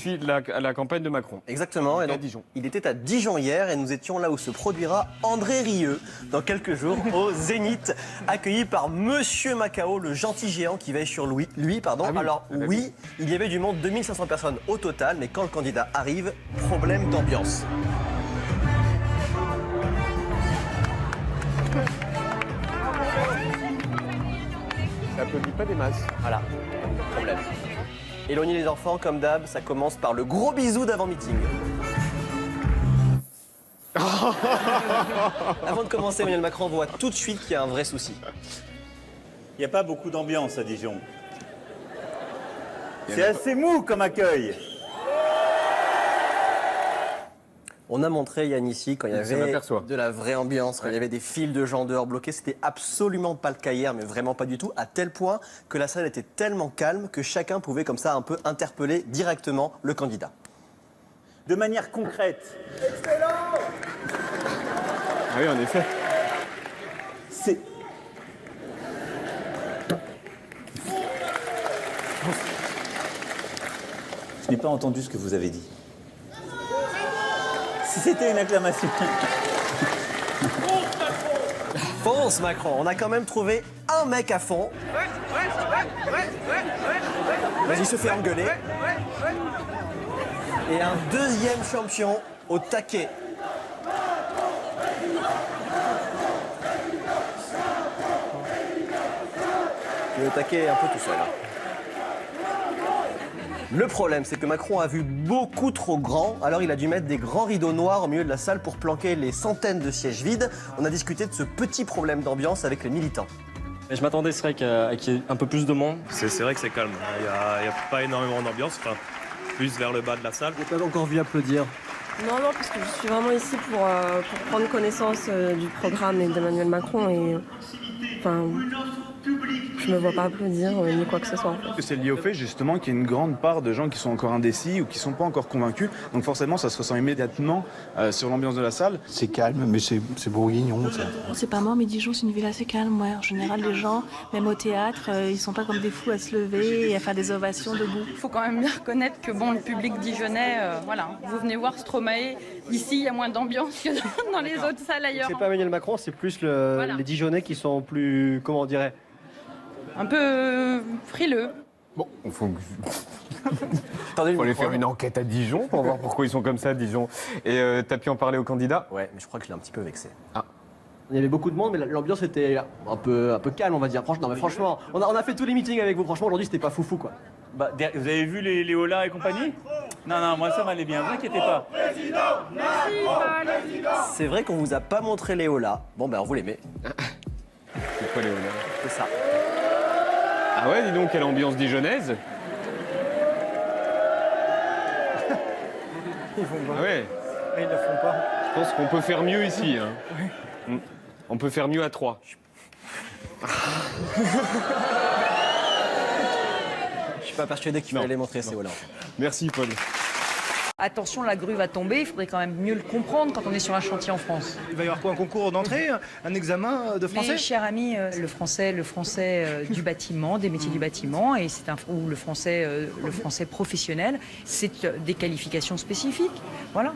suit la campagne de Macron. Exactement. Et donc, à Dijon. il était à Dijon hier et nous étions là où se produira André Rieu dans quelques jours au Zénith, accueilli par Monsieur Macao, le gentil géant qui veille sur lui. Pardon. Ah oui. Alors Ah bah oui, il y avait du monde, 2500 personnes au total, mais quand le candidat arrive, problème d'ambiance. Ça applaudit pas des masses. Voilà, problème. Éloigner les enfants, comme d'hab, ça commence par le gros bisou d'avant-meeting. Avant de commencer, Emmanuel Macron voit tout de suite qu'il y a un vrai souci. Il n'y a pas beaucoup d'ambiance à Dijon. C'est assez mou comme accueil. On a montré, Yann, ici, quand il y Ça avait m'aperçoit. de la vraie ambiance, quand il y avait des files de gens dehors bloqués, c'était absolument pas le cas hier, mais vraiment pas du tout, à tel point que la salle était tellement calme que chacun pouvait comme ça un peu interpeller directement le candidat. De manière concrète. Ah oui, en effet. C'est... Je n'ai pas entendu ce que vous avez dit. Si c'était une acclamation. Fonce Macron, on a quand même trouvé un mec à fond. Mais il se fait engueuler. Et un deuxième champion au taquet. Le taquet est un peu tout seul. Le problème, c'est que Macron a vu beaucoup trop grand, alors il a dû mettre des grands rideaux noirs au milieu de la salle pour planquer les centaines de sièges vides. On a discuté de ce petit problème d'ambiance avec les militants. Et je m'attendais, c'est vrai qu'il y ait un peu plus de monde. C'est vrai que c'est calme. Il n'y a pas énormément d'ambiance, enfin, plus vers le bas de la salle. J'ai pas encore vu applaudir. Non, parce que je suis vraiment ici pour prendre connaissance du programme d'Emmanuel Macron et enfin, je me vois pas applaudir ni quoi que ce soit. En fait. C'est lié au fait justement qu'il y a une grande part de gens qui sont encore indécis ou qui sont pas encore convaincus. Donc forcément, ça se ressent immédiatement sur l'ambiance de la salle. C'est calme, mais c'est bourguignon. Ça. C'est pas mort, mais Dijon, c'est une ville assez calme. Ouais. En général, les gens, même au théâtre, ils sont pas comme des fous à se lever et à faire des ovations debout. Il faut quand même bien reconnaître que bon, le public dijonnais, voilà, vous venez voir Stromae, ici il y a moins d'ambiance que dans les autres salles ailleurs. C'est pas Emmanuel Macron, c'est plus Voilà. les Dijonnais qui sont plus, comment on dirait, Un peu frileux. Bon, il faut Attendez, aller faire une enquête à Dijon pour voir pourquoi ils sont comme ça à Dijon. Et t'as pu en parler au candidat? Ouais, mais je crois que je l'ai un petit peu vexé. il y avait beaucoup de monde, mais l'ambiance était un peu calme, on va dire. Non, mais franchement, on a fait tous les meetings avec vous. Franchement, aujourd'hui, c'était pas foufou, quoi. Bah, vous avez vu les Ola et compagnie? Non, moi ça m'allait bien, vous inquiétez pas. C'est vrai qu'on vous a pas montré Léo là. Bon, ben on vous les met. C'est quoi, Léonard? C'est ça. Ah ouais, dis donc, quelle ambiance dijonnaise. Ah ouais. Ils le font pas. Je pense qu'on peut faire mieux ici. Hein. On peut faire mieux à 3. Je suis pas persuadé qu'il fallait les montrer, ces Hollande. Merci, Paul. Attention, la grue va tomber, il faudrait quand même mieux le comprendre quand on est sur un chantier en France. Il va y avoir quoi, un concours d'entrée, un examen de français? Mais, cher ami, le français du bâtiment, des métiers du bâtiment, et ou le français professionnel, c'est des qualifications spécifiques. Voilà.